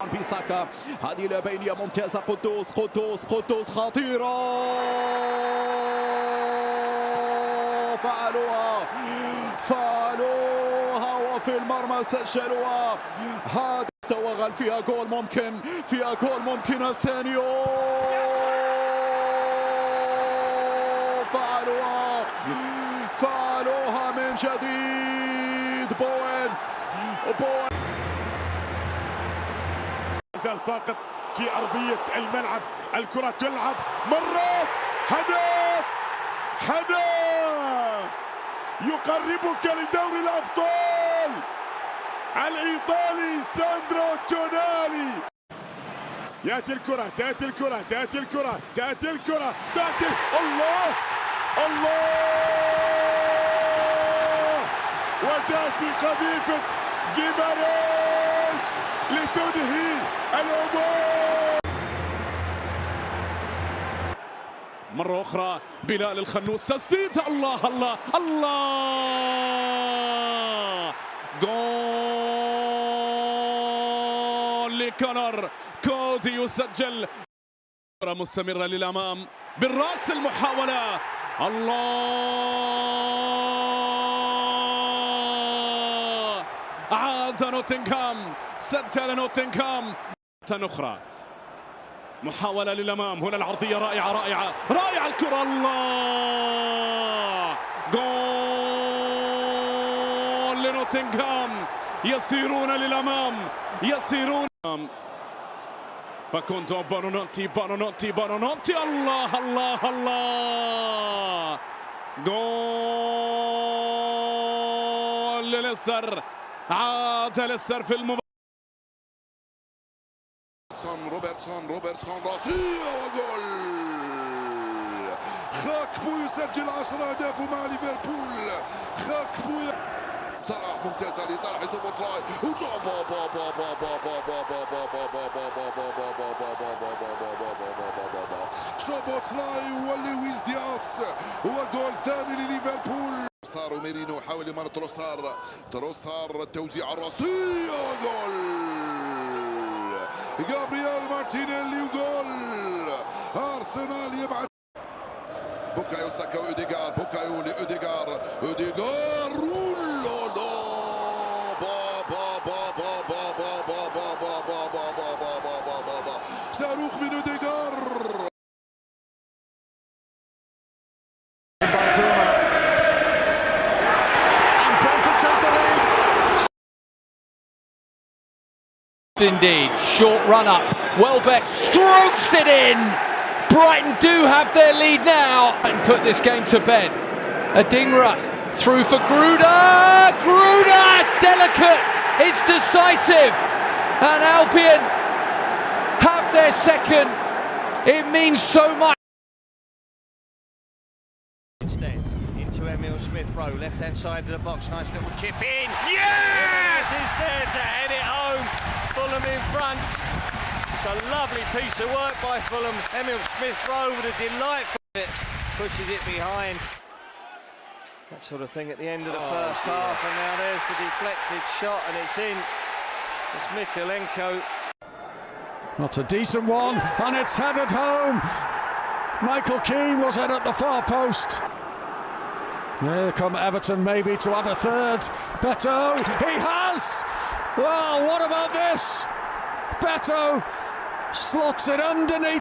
بيساكا، هذه لبينية ممتازة. قدوس خطيرة، فعلوها وفي المرمى سجلوها. هذا استوغل فيها جول ممكن الثاني. فعلوها من جديد. بوين زال ساقط في أرضية الملعب. الكرة تلعب مرات. هدف يقربك لدوري الأبطال. الإيطالي ساندرو تونالي. يأتي الكرة. الله وتأتي قذيفة جيماريش لتنهي الأمور. مرة أخرى بلال الخنوس، تسديد. الله جول لكونر كودي يسجل. مستمرة للأمام بالرأس المحاولة. الله، عاد نوتنغهام، سجل نوتنغهام. أخرى محاولة للأمام، هنا العرضية رائعة الكرة. الله، جول لنوتنغهام. يسيرون للأمام. فاكوندو بونونوتي. الله، جول لليستر. عاد ليستر في المباراة. روبرتسون راسية وجول. خاكبو يسجل 10 أهداف مع ليفربول. خاكبو صلاح ممتازة لصالح سوبوسلاي. سوبوسلاي ولويس دياس، وجول ثاني لليفربول. صار ميرينو حاول مرة تروسار التوزيع الراسية وجول. جابرييل مارتينيلي وجول. أرسنال يبعد. بوكايو ساكا وأوديغار. لأوديغار. صاروخ من أوديغار. Indeed, short run up. Welbeck strokes it in. Brighton do have their lead now and put this game to bed. Adingra through for Gruder, delicate, it's decisive, and Albion have their second. It means so much. Instead, into Emil Smith-Rowe, left-hand side of the box, nice little chip in. Yes! Is there to head it home. Fulham in front. It's a lovely piece of work by Fulham. Emil Smith-Rowe with a delightful hit, pushes it behind. That sort of thing at the end of the first half, and now there's the deflected shot, and it's in. It's Mykolenko. That's a decent one, and it's headed home. Michael Keane was in at the far post. Here come Everton, maybe to add a third. Beto, he has! Well, what about this? Beto slots it underneath.